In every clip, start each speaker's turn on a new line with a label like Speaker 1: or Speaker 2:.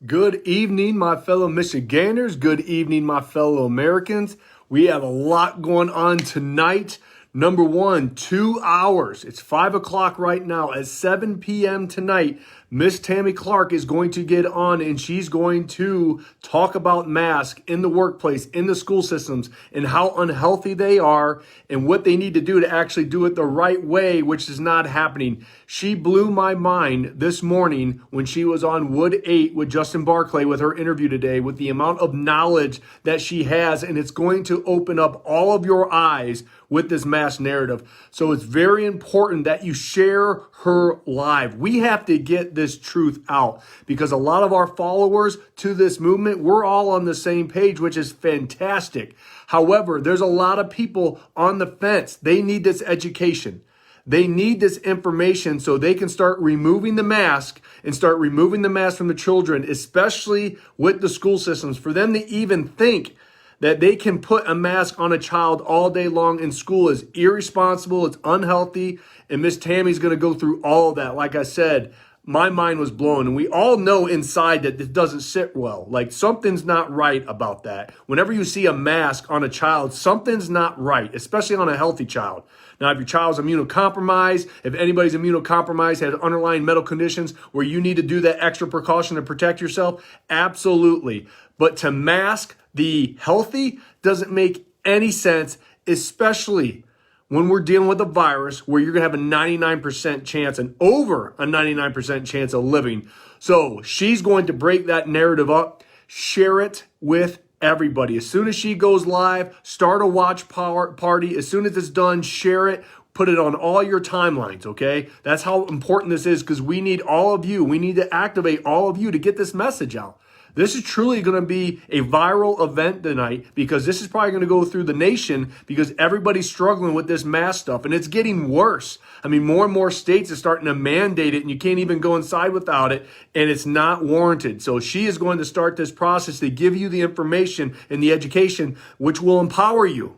Speaker 1: Good evening, my fellow Michiganders. Good evening, my fellow Americans. We have a lot going on tonight. Number one, 2 hours. It's 5 o'clock right now. At 7 p.m. tonight, Miss Tammy Clark is going to get on and she's going to talk about masks in the workplace, in the school systems, and how unhealthy they are and what they need to do to actually do it the right way, which is not happening. She blew my mind this morning when she was on Wood 8 with Justin Barclay with her interview today, with the amount of knowledge that she has, and it's going to open up all of your eyes with this mass narrative. So it's very important that you share her live. We have to get this truth out because a lot of our followers to this movement, we're all on the same page, which is fantastic. However, there's a lot of people on the fence. They need this education. They need this information so they can start removing the mask and start removing the mask from the children, especially with the school systems, for them to even think that they can put a mask on a child all day long in school is irresponsible, it's unhealthy, and Miss Tammy's going to go through all of that. Like I said, my mind was blown, and we all know inside that it doesn't sit well. Like, something's not right about that. Whenever you see a mask on a child, something's not right, especially on a healthy child. Now, if your child's immunocompromised, if anybody's immunocompromised, has underlying medical conditions where you need to do that extra precaution to protect yourself, absolutely. But to mask the healthy doesn't make any sense, especially when we're dealing with a virus where you're going to have a 99% chance and over a 99% chance of living. So she's going to break that narrative up, share it with everybody. As soon as she goes live, start a watch party. As soon as it's done, share it. Put it on all your timelines, okay? That's how important this is because we need all of you. We need to activate all of you to get this message out. This is truly going to be a viral event tonight because this is probably going to go through the nation because everybody's struggling with this mask stuff and it's getting worse. I mean, more and more states are starting to mandate it and you can't even go inside without it and it's not warranted. So she is going to start this process to give you the information and the education which will empower you.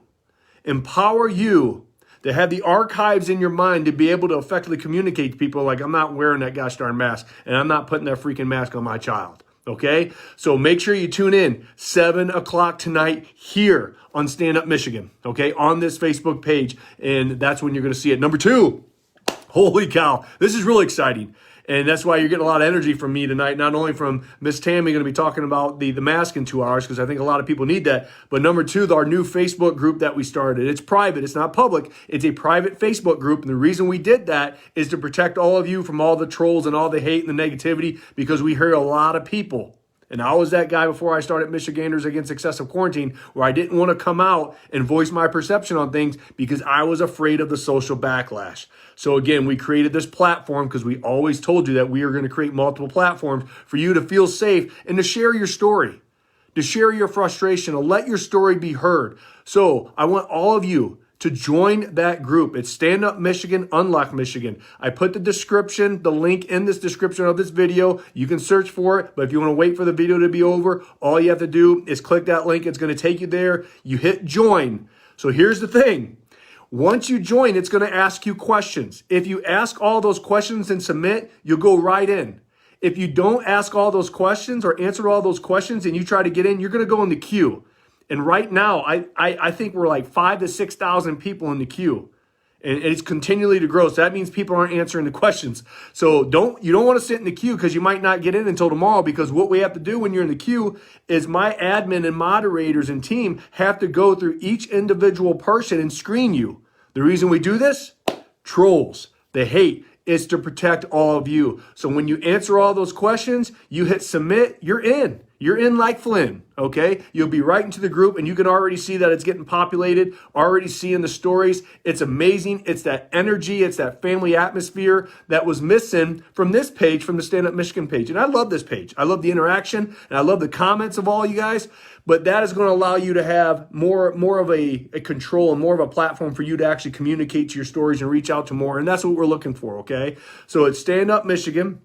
Speaker 1: Empower you to have the archives in your mind to be able to effectively communicate to people like, I'm not wearing that gosh darn mask and I'm not putting that freaking mask on my child. Okay, so make sure you tune in 7 o'clock tonight here on Stand Up Michigan, okay, on this Facebook page, and that's when you're going to see it. Number two, holy cow, this is really exciting, and that's why you're getting a lot of energy from me tonight, not only from Miss Tammy, going to be talking about the mask in 2 hours, because I think a lot of people need that, but number two, our new Facebook group that we started. It's private, it's not public, it's a private Facebook group, and the reason we did that is to protect all of you from all the trolls and all the hate and the negativity, because we hear a lot of people. And I was that guy before I started Michiganders Against Excessive Qurantine, where I didn't want to come out and voice my perception on things because I was afraid of the social backlash. So again, we created this platform because we always told you that we are going to create multiple platforms for you to feel safe and to share your story, to share your frustration, to let your story be heard. So I want all of you to join that group. It's Stand Up Michigan, Unlock Michigan. I put the link in this description of this video. You can search for it, but if you want to wait for the video to be over, all you have to do is click that link. It's going to take you there. You hit join. So here's the thing. Once you join, it's going to ask you questions. If you ask all those questions and submit, you'll go right in. If you don't ask all those questions or answer all those questions and you try to get in, you're going to go in the queue. And right now, I think we're like 5,000 to 6,000 people in the queue. And it's continually to grow. So that means people aren't answering the questions. So you don't want to sit in the queue because you might not get in until tomorrow, because what we have to do when you're in the queue is my admin and moderators and team have to go through each individual person and screen you. The reason we do this? Trolls, the hate. Is to protect all of you. So when you answer all those questions, you hit submit, you're in. You're in like Flynn, okay? You'll be right into the group, and you can already see that it's getting populated, already seeing the stories. It's amazing. It's that energy. It's that family atmosphere that was missing from this page, from the Stand Up Michigan page. And I love this page. I love the interaction, and I love the comments of all you guys. But that is going to allow you to have more of a control and more of a platform for you to actually communicate to your stories and reach out to more. And that's what we're looking for, okay? So it's Stand Up Michigan,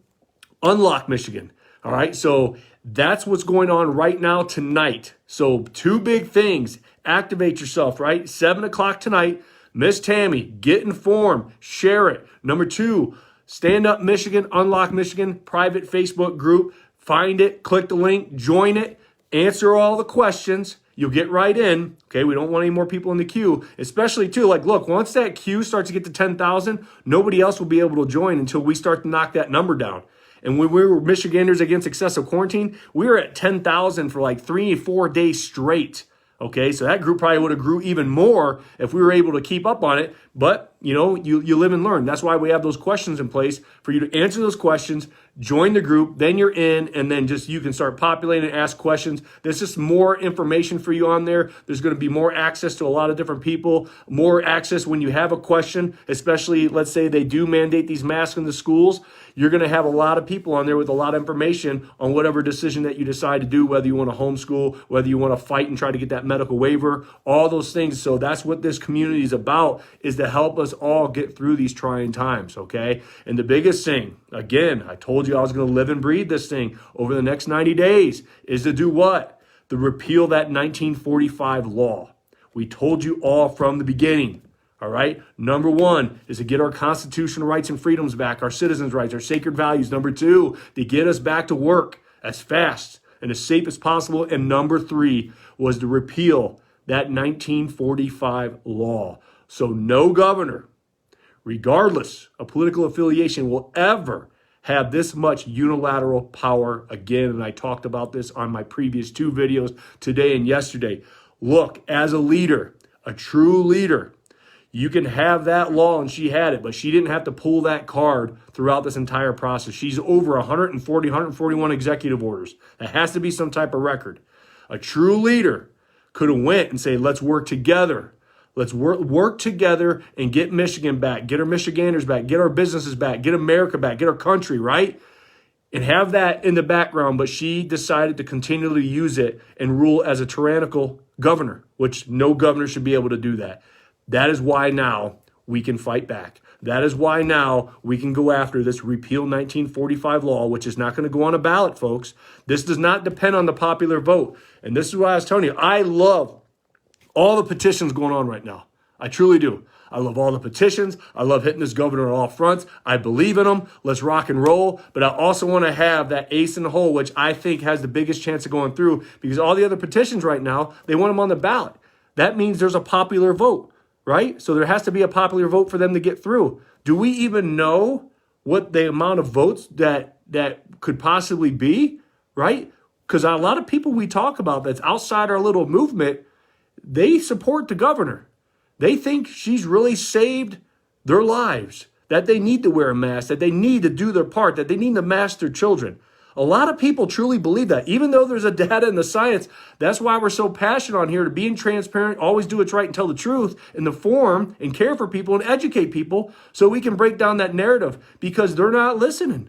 Speaker 1: Unlock Michigan. All right, so that's what's going on right now tonight. So two big things. Activate yourself, right? 7 o'clock tonight. Miss Tammy, get informed, share it. Number two, Stand Up Michigan, Unlock Michigan, private Facebook group. find it, click the link, join it, answer all the questions. You'll get right in. Okay, we don't want any more people in the queue, especially too, like, look, once that queue starts to get to 10,000, nobody else will be able to join until we start to knock that number down. And when we were Michiganders Against Excessive Qurantine, we were at 10,000 for like 3 or 4 days straight. Okay, so that group probably would have grew even more if we were able to keep up on it. But, you know, you live and learn. That's why we have those questions in place for you to answer those questions, join the group, then you're in, and then just you can start populating and ask questions. There's just more information for you on there. There's going to be more access to a lot of different people, more access when you have a question, especially, let's say they do mandate these masks in the schools. You're going to have a lot of people on there with a lot of information on whatever decision that you decide to do, whether you want to homeschool, whether you want to fight and try to get that medical waiver, all those things. So that's what this community is about, is to help us all get through these trying times, okay? And the biggest thing, again, I told you I was going to live and breathe this thing over the next 90 days, is to do what? To repeal that 1945 law. We told you all from the beginning. All right. Number one is to get our constitutional rights and freedoms back, our citizens' rights, our sacred values. Number two, to get us back to work as fast and as safe as possible. And number three was to repeal that 1945 law. So no governor, regardless of political affiliation, will ever have this much unilateral power again. And I talked about this on my previous 2 videos today and yesterday. Look, as a leader, a true leader, you can have that law, and she had it, but she didn't have to pull that card throughout this entire process. She's over 140, 141 executive orders. That has to be some type of record. A true leader could have went and say, let's work together. Let's work together and get Michigan back, get our Michiganders back, get our businesses back, get America back, get our country, right? And have that in the background, but she decided to continually use it and rule as a tyrannical governor, which no governor should be able to do that. That is why now we can fight back. That is why now we can go after this repeal 1945 law, which is not going to go on a ballot, folks. This does not depend on the popular vote. And this is why I was telling you, I love all the petitions going on right now. I truly do. I love all the petitions. I love hitting this governor on all fronts. I believe in him. Let's rock and roll. But I also want to have that ace in the hole, which I think has the biggest chance of going through, because all the other petitions right now, they want them on the ballot. That means there's a popular vote. Right? So there has to be a popular vote for them to get through. Do we even know what the amount of votes that could possibly be? Right? Because a lot of people we talk about that's outside our little movement, they support the governor. They think she's really saved their lives, that they need to wear a mask, that they need to do their part, that they need to mask their children. A lot of people truly believe that, even though there's a data and the science. That's why we're so passionate on here to being transparent, always do what's right and tell the truth, and inform and care for people and educate people so we can break down that narrative, because they're not listening.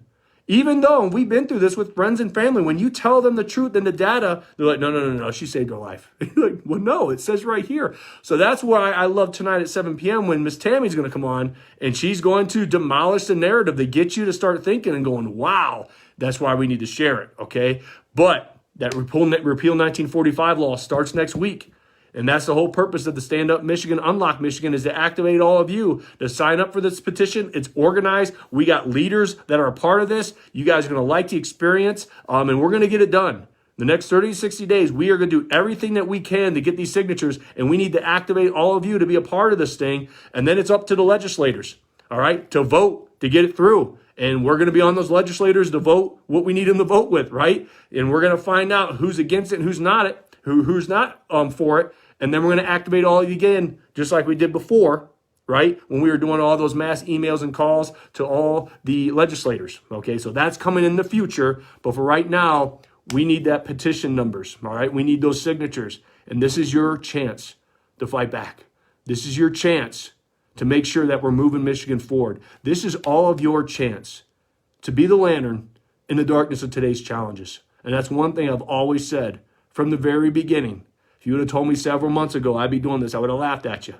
Speaker 1: Even though, and we've been through this with friends and family, when you tell them the truth and the data, they're like, no, she saved her life. You're like, well, no, it says right here. So that's why I love tonight at 7 p.m. when Miss Tammy's going to come on, and she's going to demolish the narrative to get you to start thinking and going, wow. That's why we need to share it, okay? But that repeal 1945 law starts next week. And that's the whole purpose of the Stand Up Michigan, Unlock Michigan, is to activate all of you to sign up for this petition. It's organized. We got leaders that are a part of this. You guys are going to like the experience, and we're going to get it done. The next 30 to 60 days, we are going to do everything that we can to get these signatures, and we need to activate all of you to be a part of this thing. And then it's up to the legislators, all right, to vote, to get it through. And we're going to be on those legislators to vote what we need them to vote with, right? And we're going to find out who's against it and who's not for it. And then we're going to activate all of you again, just like we did before, right? When we were doing all those mass emails and calls to all the legislators, okay? So that's coming in the future. But for right now, we need that petition numbers, all right? We need those signatures. And this is your chance to fight back. This is your chance to make sure that we're moving Michigan forward. This is all of your chance to be the lantern in the darkness of today's challenges. And that's one thing I've always said from the very beginning. If you would have told me several months ago I'd be doing this, I would have laughed at you,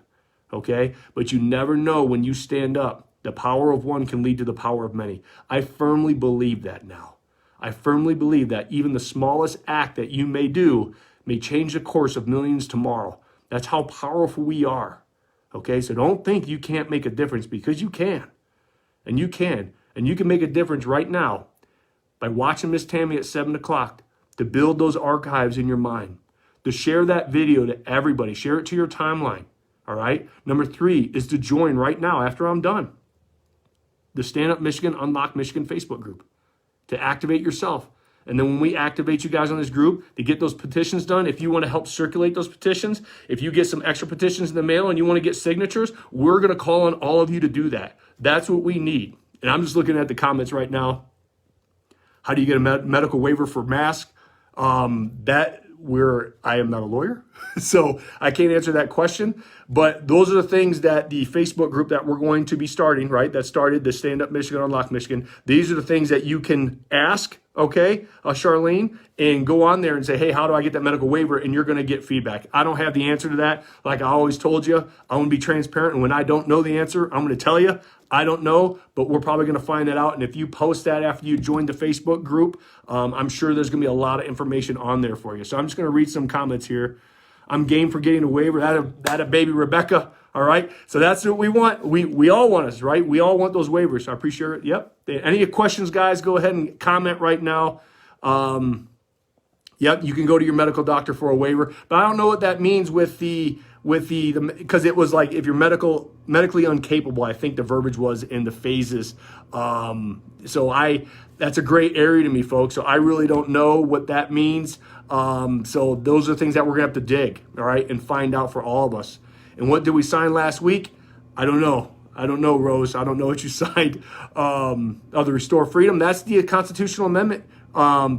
Speaker 1: okay? But you never know when you stand up. The power of one can lead to the power of many. I firmly believe that now. I firmly believe that even the smallest act that you may do may change the course of millions tomorrow. That's how powerful we are. Okay, so don't think you can't make a difference, because you can. And you can. And you can make a difference right now by watching Miss Tammy at 7 o'clock, to build those archives in your mind, to share that video to everybody. Share it to your timeline, all right? Number 3 is to join right now after I'm done the Stand Up Michigan, Unlock Michigan Facebook group, to activate yourself. And then when we activate you guys on this group to get those petitions done, if you want to help circulate those petitions, if you get some extra petitions in the mail and you want to get signatures, we're going to call on all of you to do that. That's what we need. And I'm just looking at the comments right now. How do you get a medical waiver for mask? I am not a lawyer, so I can't answer that question. But those are the things that the Facebook group that we're going to be starting, right? That started the Stand Up Michigan, Unlock Michigan. These are the things that you can ask, okay, Charlene, and go on there and say, hey, how do I get that medical waiver? And you're going to get feedback. I don't have the answer to that. Like I always told you, I want to be transparent. And when I don't know the answer, I'm going to tell you. I don't know, but we're probably going to find that out. And if you post that after you join the Facebook group, I'm sure there's going to be a lot of information on there for you. So I'm just going to read some comments here. I'm game for getting a waiver. That a baby Rebecca. All right. So that's what we want. We all want us, right? We all want those waivers. I appreciate it. Yep. Any questions, guys, go ahead and comment right now. Yep. You can go to your medical doctor for a waiver, but I don't know what that means with the because it was like if you're medically incapable, I think the verbiage was in the phases. That's a great area to me, folks. So I really don't know what that means. So those are things that we're gonna have to dig, all right, and find out for all of us. And what did we sign last week? I don't know. Rose. I don't know what you signed. Of the Restore Freedom. That's the constitutional amendment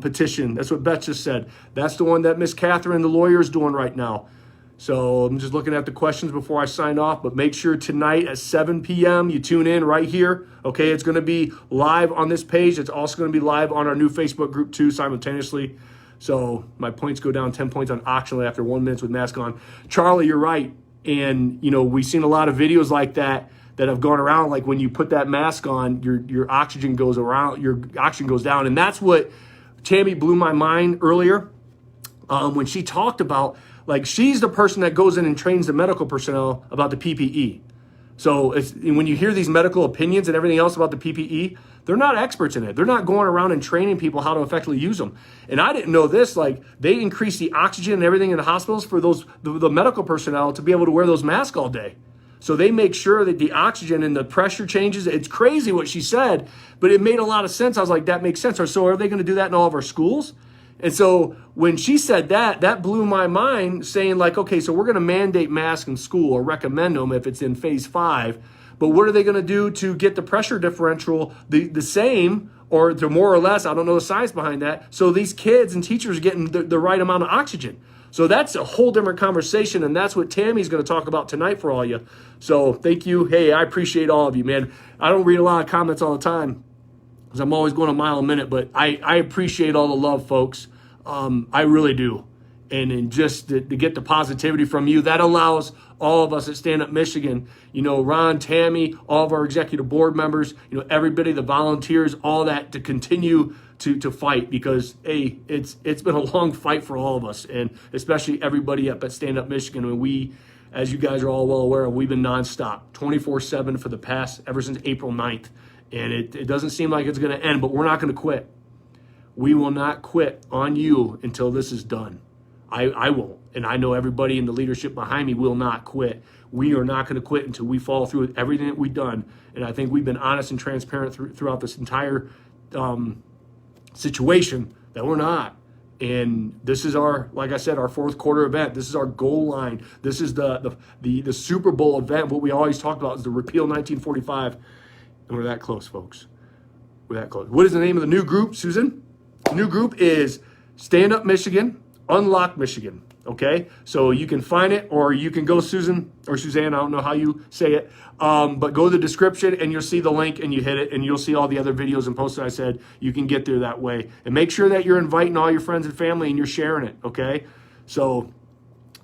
Speaker 1: petition. That's what Beth just said. That's the one that Miss Catherine, the lawyer, is doing right now. So I'm just looking at the questions before I sign off, but make sure tonight at 7 p.m. you tune in right here. Okay, it's going to be live on this page. It's also going to be live on our new Facebook group too simultaneously. So my points go down 10 points on auction after 1 minute with mask on. Charlie, you're right. And, we've seen a lot of videos like that have gone around. Like when you put that mask on, your oxygen goes around, your oxygen goes down. And that's what Tammy blew my mind earlier when she talked about, like, she's the person that goes in and trains the medical personnel about the PPE. So when you hear these medical opinions and everything else about the PPE, they're not experts in it. They're not going around and training people how to effectively use them. And I didn't know this, like they increase the oxygen and everything in the hospitals for the medical personnel to be able to wear those masks all day. So they make sure that the oxygen and the pressure changes. It's crazy what she said, but it made a lot of sense. I was like, that makes sense. So are they going to do that in all of our schools? And so when she said that blew my mind, saying like, okay, so we're going to mandate masks in school or recommend them if it's in phase 5. But what are they going to do to get the pressure differential the same or to more or less? I don't know the science behind that. So these kids and teachers are getting the right amount of oxygen. So that's a whole different conversation. And that's what Tammy's going to talk about tonight for all of you. So thank you. Hey, I appreciate all of you, man. I don't read a lot of comments all the time because I'm always going a mile a minute, but I appreciate all the love, folks. I really do. And just to get the positivity from you, that allows all of us at Stand Up Michigan, Ron, Tammy, all of our executive board members, everybody, the volunteers, all that to continue to fight because, hey, it's been a long fight for all of us, and especially everybody up at Stand Up Michigan. I mean, we, as you guys are all well aware of, we've been nonstop, 24/7 for the past, ever since April 9th. And it doesn't seem like it's going to end, but we're not going to quit. We will not quit on you until this is done. I won't. And I know everybody in the leadership behind me will not quit. We are not going to quit until we follow through with everything that we've done. And I think we've been honest and transparent throughout this entire situation that we're not. And this is our, like I said, our fourth quarter event. This is our goal line. This is the Super Bowl event. What we always talk about is the repeal 1945. And we're that close, folks. We're that close. What is the name of the new group, Susan? The new group is Stand Up Michigan, Unlock Michigan. Okay, so you can find it, or you can go Susan or Suzanne. I don't know how you say it, but go to the description and you'll see the link, and you hit it, and you'll see all the other videos and posts that I said. You can get there that way, and make sure that you're inviting all your friends and family and you're sharing it. Okay, so,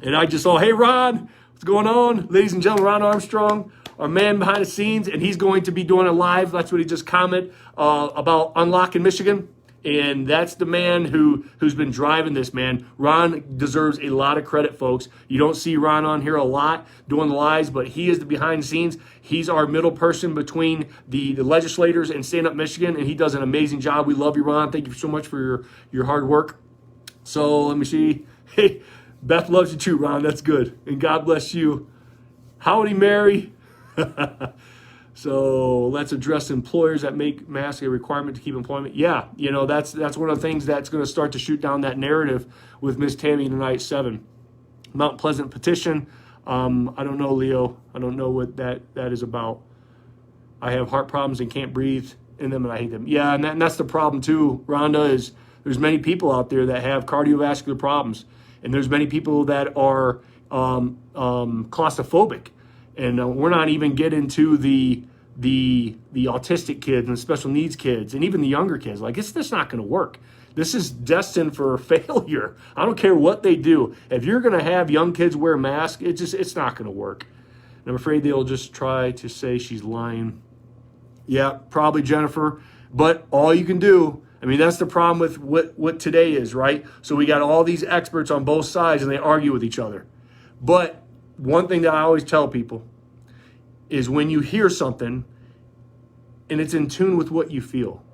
Speaker 1: and I just saw, hey Ron, what's going on, ladies and gentlemen? Ron Armstrong, our man behind the scenes, and he's going to be doing a live. That's what he just commented about Unlocking Michigan. And that's the man who's been driving this, man. Ron deserves a lot of credit, folks. You don't see Ron on here a lot doing the lies, but he is the behind the scenes. He's our middle person between the legislators and Stand Up Michigan, and he does an amazing job. We love you, Ron. Thank you so much for your hard work. So let me see. Hey, Beth loves you too, Ron. That's good. And God bless you. Howdy, Mary. So let's address employers that make masks a requirement to keep employment. Yeah, that's one of the things that's going to start to shoot down that narrative with Miss Tammy tonight at 7. Mount Pleasant petition. I don't know, Leo. I don't know what that is about. I have heart problems and can't breathe in them, and I hate them. Yeah, and that's the problem too, Rhonda, is there's many people out there that have cardiovascular problems, and there's many people that are claustrophobic. And we're not even getting to the autistic kids and special needs kids and even the younger kids. Like, it's just not going to work. This is destined for failure. I don't care what they do. If you're going to have young kids wear masks, it's not going to work. And I'm afraid they'll just try to say she's lying. Yeah, probably, Jennifer. But all you can do, that's the problem with what today is, right? So we got all these experts on both sides, and they argue with each other. But one thing that I always tell people is when you hear something and it's in tune with what you feel.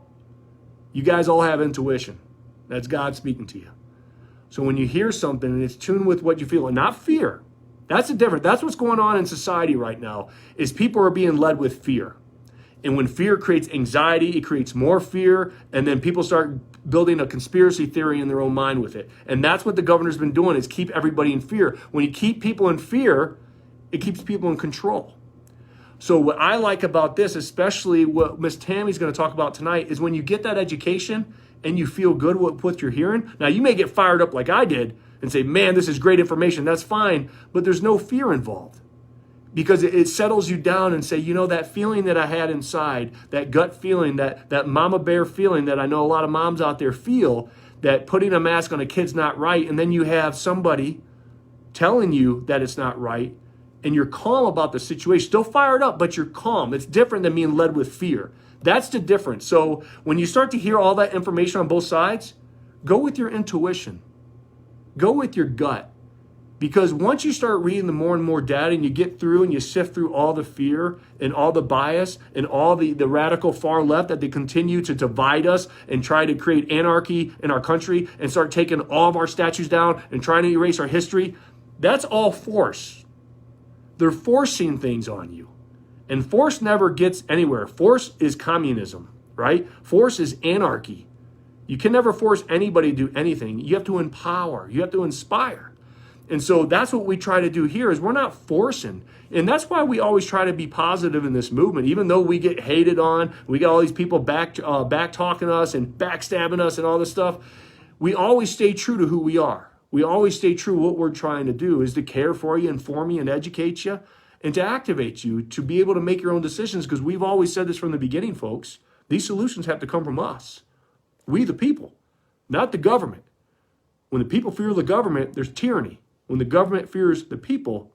Speaker 1: You guys all have intuition. That's God speaking to you. So when you hear something and it's tuned with what you feel and not fear, that's the difference. That's what's going on in society right now, is people are being led with fear. And when fear creates anxiety, it creates more fear, and then people start building a conspiracy theory in their own mind with it. And that's what the governor's been doing, is keep everybody in fear. When you keep people in fear, it keeps people in control. So what I like about this, especially what Miss Tammy's going to talk about tonight, is when you get that education and you feel good with what you're hearing. Now, you may get fired up like I did and say, man, this is great information. That's fine. But there's no fear involved. Because it settles you down and say, that feeling that I had inside, that gut feeling, that mama bear feeling that I know a lot of moms out there feel, that putting a mask on a kid's not right, and then you have somebody telling you that it's not right, and you're calm about the situation, still fired up, but you're calm. It's different than being led with fear. That's the difference. So when you start to hear all that information on both sides, go with your intuition. Go with your gut. Because once you start reading the more and more data and you get through and you sift through all the fear and all the bias and all the radical far left that they continue to divide us and try to create anarchy in our country and start taking all of our statues down and trying to erase our history, that's all force. They're forcing things on you. And force never gets anywhere. Force is communism, right? Force is anarchy. You can never force anybody to do anything. You have to empower. You have to inspire. And so that's what we try to do here, is we're not forcing. And that's why we always try to be positive in this movement, even though we get hated on. We got all these people back talking us and backstabbing us and all this stuff. We always stay true to who we are. We always stay true. What we're trying to do is to care for you, inform you, and educate you, and to activate you to be able to make your own decisions. Because we've always said this from the beginning, folks. These solutions have to come from us. We, the people, not the government. When the people fear the government, there's tyranny. When the government fears the people,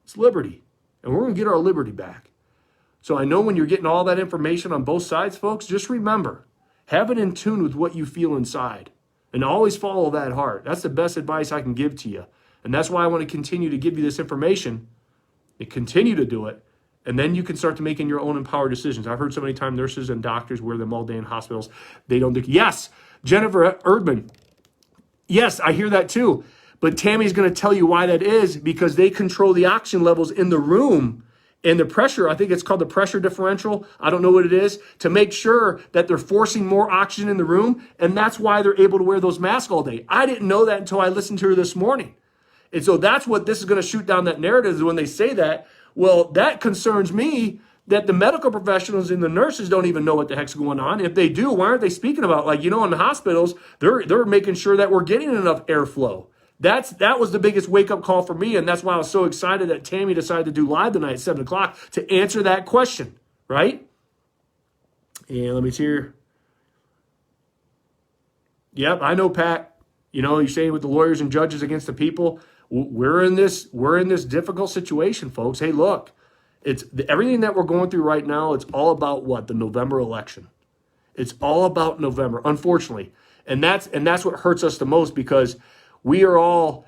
Speaker 1: it's liberty. And we're going to get our liberty back. So I know when you're getting all that information on both sides, folks, just remember, have it in tune with what you feel inside. And always follow that heart. That's the best advice I can give to you. And that's why I want to continue to give you this information and continue to do it. And then you can start to making your own empowered decisions. I've heard so many times nurses and doctors wear them all day in hospitals. They don't do. Yes, Jennifer Erdman. Yes, I hear that too. But Tammy's going to tell you why that is, because they control the oxygen levels in the room and the pressure. I think it's called the pressure differential. I don't know what it is, to make sure that they're forcing more oxygen in the room. And that's why they're able to wear those masks all day. I didn't know that until I listened to her this morning. And so that's what this is going to shoot down that narrative, is when they say that. Well, that concerns me, that the medical professionals and the nurses don't even know what the heck's going on. If they do, why aren't they speaking about, in the hospitals, they're making sure that we're getting enough airflow. That was the biggest wake-up call for me, and that's why I was so excited that Tammy decided to do live tonight at 7 o'clock to answer that question, right? And let me see here. Yep, I know, Pat. You're saying with the lawyers and judges against the people, we're in this difficult situation, folks. Hey, look, it's everything that we're going through right now. It's all about what? The November election. It's all about November, unfortunately. And that's what hurts us the most, because we are all,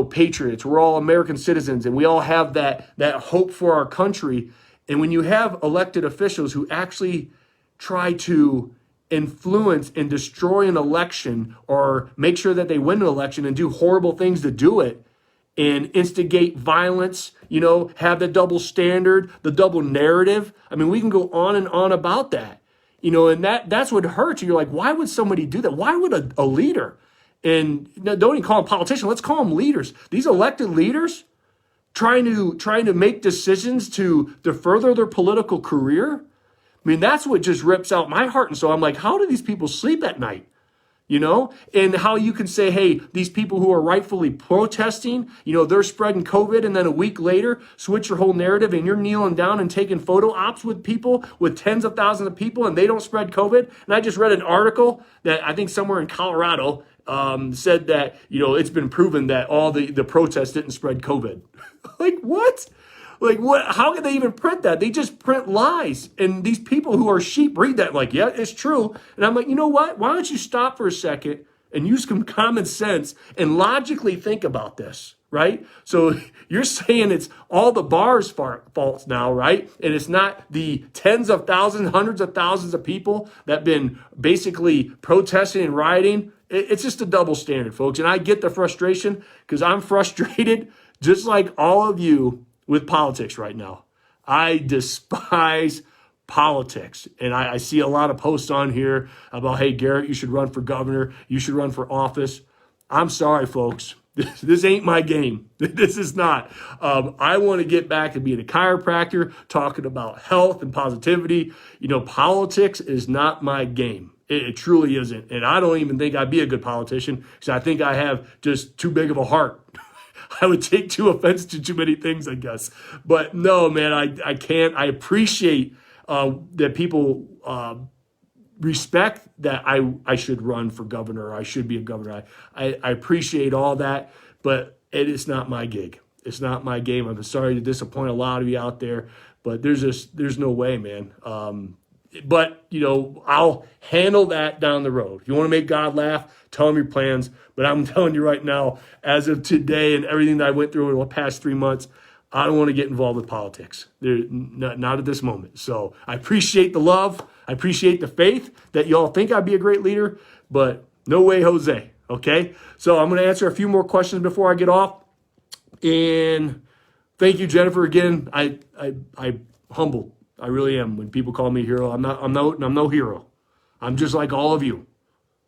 Speaker 1: patriots. We're all American citizens, and we all have that hope for our country. And when you have elected officials who actually try to influence and destroy an election, or make sure that they win an election and do horrible things to do it, and instigate violence, have the double standard, the double narrative. I mean, we can go on and on about that, and that's what hurts. You're like, why would somebody do that? Why would a leader, and don't even call them politicians, let's call them leaders. These elected leaders trying to make decisions to further their political career. I mean, that's what just rips out my heart and soul. I'm like, how do these people sleep at night? And how you can say, hey, these people who are rightfully protesting, they're spreading COVID, and then a week later switch your whole narrative, and you're kneeling down and taking photo ops with people, with tens of thousands of people, and they don't spread COVID. And I just read an article that I think somewhere in Colorado said that, it's been proven that all the protests didn't spread COVID. Like, what? Like, what? How can they even print that? They just print lies. And these people who are sheep read that like, yeah, it's true. And I'm like, you know what? Why don't you stop for a second and use some common sense and logically think about this, right? So you're saying it's all the bar's faults now, right? And it's not the tens of thousands, hundreds of thousands of people that have been basically protesting and rioting. It's just a double standard, folks. And I get the frustration, because I'm frustrated just like all of you with politics right now. I despise politics. And I see a lot of posts on here about, hey, Garrett, you should run for governor. You should run for office. I'm sorry, folks. This ain't my game. This is not. I want to get back to being a chiropractor, talking about health and positivity. Politics is not my game. It truly isn't. And I don't even think I'd be a good politician, because I think I have just too big of a heart. I would take too offense to too many things, I guess. But no, man, I can't. I appreciate that people respect that I should run for governor. I should be a governor. I appreciate all that, but it is not my gig. It's not my game. I'm sorry to disappoint a lot of you out there, but there's no way, man. But, I'll handle that down the road. If you want to make God laugh, tell him your plans. But I'm telling you right now, as of today and everything that I went through over the past 3 months, I don't want to get involved with politics. Not at this moment. So I appreciate the love. I appreciate the faith that y'all think I'd be a great leader, but no way, Jose. Okay? So I'm going to answer a few more questions before I get off. And thank you, Jennifer, again. I humbled. I really am. When people call me a hero, I'm no hero. I'm just like all of you.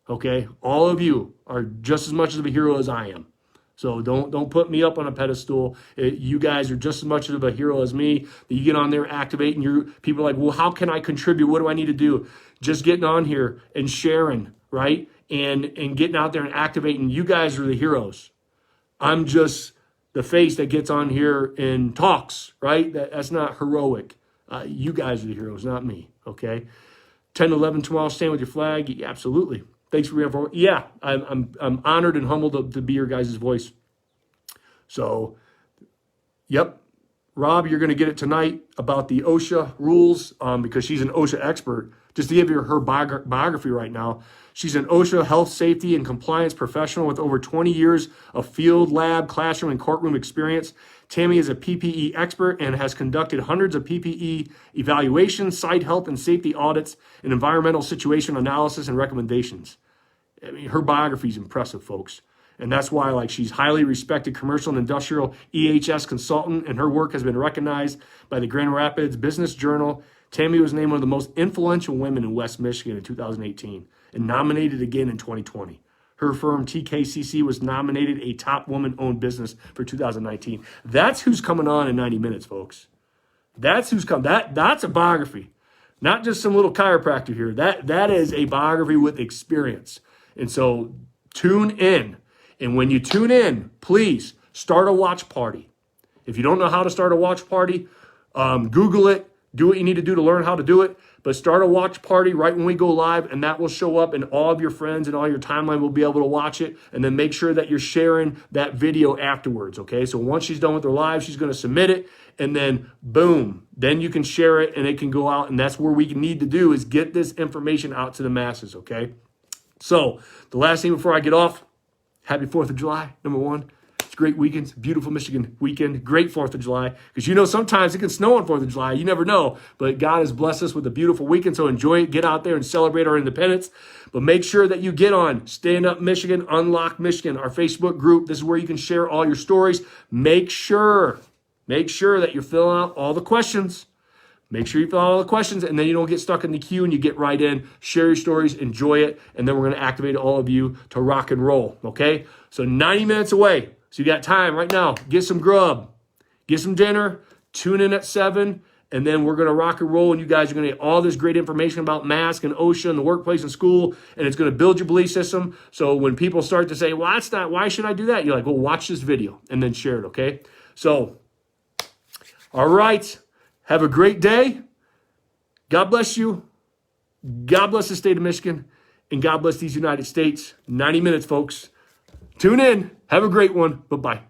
Speaker 1: Okay? All of you are just as much of a hero as I am. So don't put me up on a pedestal. You guys are just as much of a hero as me. You get on there, activate, and people are like, well, how can I contribute? What do I need to do? Just getting on here and sharing, right? And getting out there and activating. You guys are the heroes. I'm just the face that gets on here and talks, right? That's not heroic. You guys are the heroes, not me, okay? 10-11 tomorrow, stand with your flag. Yeah, absolutely. Thanks for being here. Yeah, I'm honored and humbled to be your guys' voice. So, yep. Rob, you're going to get it tonight about the OSHA rules because she's an OSHA expert. Just to give you her biography right now, she's an OSHA health, safety, and compliance professional with over 20 years of field, lab, classroom, and courtroom experience. Tammy is a PPE expert and has conducted hundreds of PPE evaluations, site health and safety audits, and environmental situation analysis and recommendations. I mean, her biography is impressive, folks. And that's why, she's highly respected commercial and industrial EHS consultant, and her work has been recognized by the Grand Rapids Business Journal. Tammy was named one of the most influential women in West Michigan in 2018 and nominated again in 2020. Her firm, TKCC, was nominated a top woman-owned business for 2019. That's who's coming on in 90 minutes, folks. That's who's coming. That's a biography. Not just some little chiropractor here. That is a biography with experience. And so tune in. And when you tune in, please start a watch party. If you don't know how to start a watch party, Google it. Do what you need to do to learn how to do it. But start a watch party right when we go live, and that will show up, and all of your friends and all your timeline will be able to watch it. And then make sure that you're sharing that video afterwards, okay? So once she's done with her live, she's going to submit it, and then boom, then you can share it, and it can go out. And that's where we need to do is get this information out to the masses, okay? So the last thing before I get off, happy 4th of July, number one. It's a great weekend. It's a beautiful Michigan weekend. Great 4th of July. Because you know sometimes it can snow on 4th of July. You never know. But God has blessed us with a beautiful weekend. So enjoy it. Get out there and celebrate our independence. But make sure that you get on Stand Up Michigan, Unlock Michigan, our Facebook group. This is where you can share all your stories. Make sure that you're filling out all the questions. Make sure you fill out all the questions, and then you don't get stuck in the queue and you get right in. Share your stories, enjoy it, and then we're going to activate all of you to rock and roll, okay? So 90 minutes away. So you got time right now. Get some grub. Get some dinner. Tune in at 7, and then we're going to rock and roll, and you guys are going to get all this great information about mask and OSHA and the workplace and school, and it's going to build your belief system. So when people start to say, well, that's not, why should I do that? You're like, well, watch this video, and then share it, okay? So, all right. Have a great day. God bless you. God bless the state of Michigan. And God bless these United States. 90 minutes, folks. Tune in. Have a great one. Bye-bye.